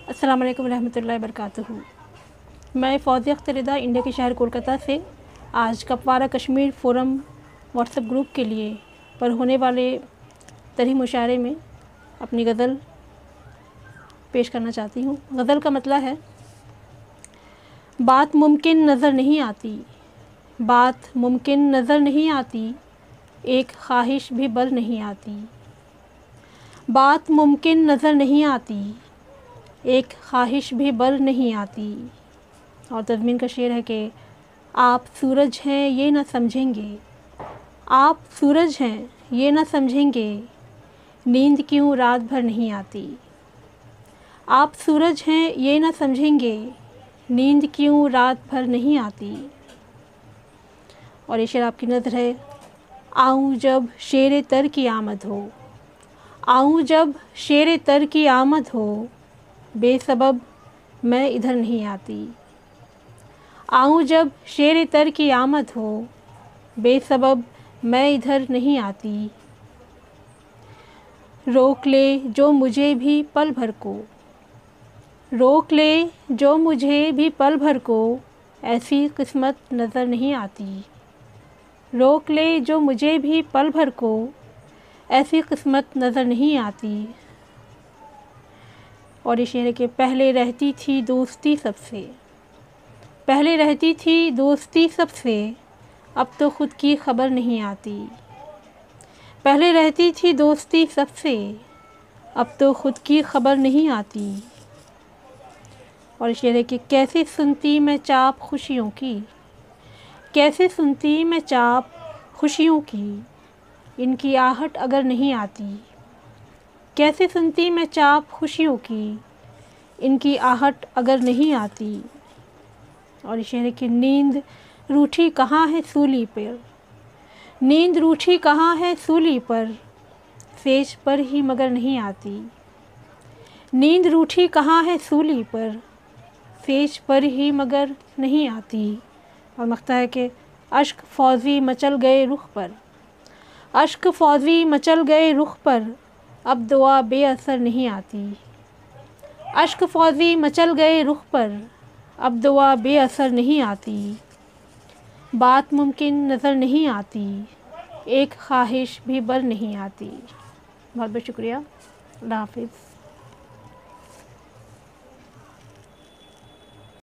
अस्सलाम वालेकुम रहमतुल्लाहि वबरकातुहू। मैं फ़ौज़िया अख्तर रिदा इंडिया के शहर कोलकाता से आज कपवारा कश्मीर फ़ोरम व्हाट्सएप ग्रुप के लिए पर होने वाले तर्ही मुशायरे में अपनी गज़ल पेश करना चाहती हूँ। गज़ल का मतला है, बात मुमकिन नज़र नहीं आती, बात मुमकिन नज़र नहीं आती, एक ख्वाहिश भी बल नहीं आती। बात मुमकिन नज़र नहीं आती, एक ख्वाहिश भी बल नहीं आती। और तज़मीन का शेर है कि आप सूरज हैं ये ना समझेंगे, आप सूरज हैं ये ना समझेंगे, नींद क्यों रात भर नहीं आती। आप सूरज हैं ये ना समझेंगे, नींद क्यों रात भर नहीं आती। और ये शेर आपकी नज़र है, आऊँ जब शेर तर की आमद हो, आऊँ जब शेर तर की आमद हो, बेसबब मैं इधर नहीं आती। आऊँ जब शेर तर की आमद हो, बेसबब मैं इधर नहीं आती। रोक ले जो मुझे भी पल भर को, रोक ले जो मुझे भी पल भर को, ऐसी किस्मत नज़र नहीं आती। रोक ले जो मुझे भी पल भर को, ऐसी किस्मत नज़र नहीं आती। और ये शेर है कि पहले रहती थी दोस्ती सबसे, पहले रहती थी दोस्ती सबसे, अब तो ख़ुद की ख़बर नहीं आती। पहले रहती थी दोस्ती सबसे, अब तो ख़ुद की ख़बर नहीं आती। और ये शेर है कि कैसे सुनती मैं चाप खुशियों की, कैसे सुनती मैं चाप खुशियों की, इनकी आहट अगर नहीं आती। कैसे सुनती मैं चाप खुशियों की, इनकी आहट अगर नहीं आती। और ये शेर है कि नींद रूठी कहाँ है सूली पर, नींद रूठी कहाँ है सूली पर, सेज पर ही मगर नहीं आती। नींद रूठी कहाँ है सूली पर, सेज पर ही मगर नहीं आती। और मख्ता है कि अश्क फ़ौज़ी मचल गए रुख पर, अश्क फ़ौज़ी मचल गए रुख पर, अब दुआ बेअसर नहीं आती। अश्क फ़ौज़ी मचल गए रुख पर, अब दुआ बेअसर नहीं आती। बात मुमकिन नज़र नहीं आती, एक ख्वाहिश भी बल नहीं आती। बहुत बहुत शुक्रिया। अल्लाह हाफ़िज़।